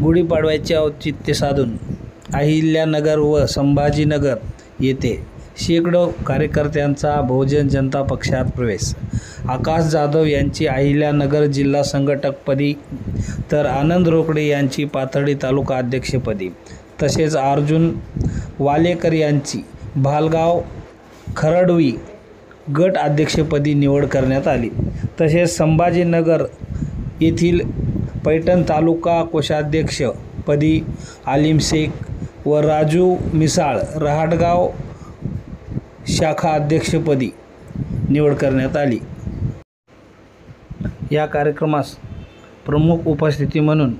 गुढीपाडव्याचे औचित्य साधून अहिल्यानगर व संभाजीनगर येथे शेकडो कार्यकर्त्यांचा बहुजन जनता पक्षात प्रवेश. आकाश जाधव यांची अहिल्यानगर जिल्हा संघटकपदी तर आनंद रोकडे यांची पाथर्डी तालुका अध्यक्षपदी, तसेच अर्जुन वालेकर यांची भालगाव खरडवी गट अध्यक्षपदी निवड करण्यात आली. तसेच संभाजीनगर येथील पैठण तालुका कोषाध्यक्ष पदी आलिम शेख व राजू मिसाळ रहाटगाव शाखा अध्यक्षपदी निवड करण्यात आली. या कार्यक्रमास प्रमुख उपस्थिती म्हणून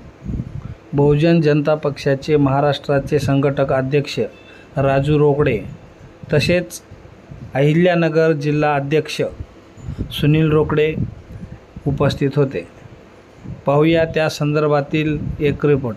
बहुजन जनता पक्षाचे महाराष्ट्राचे संघटक अध्यक्ष राजू रोकडे तसेच अहिल्यानगर जिल्हा अध्यक्ष सुनील रोकडे उपस्थित होते. पाहूया त्या संदर्भातील एक रिपोर्ट.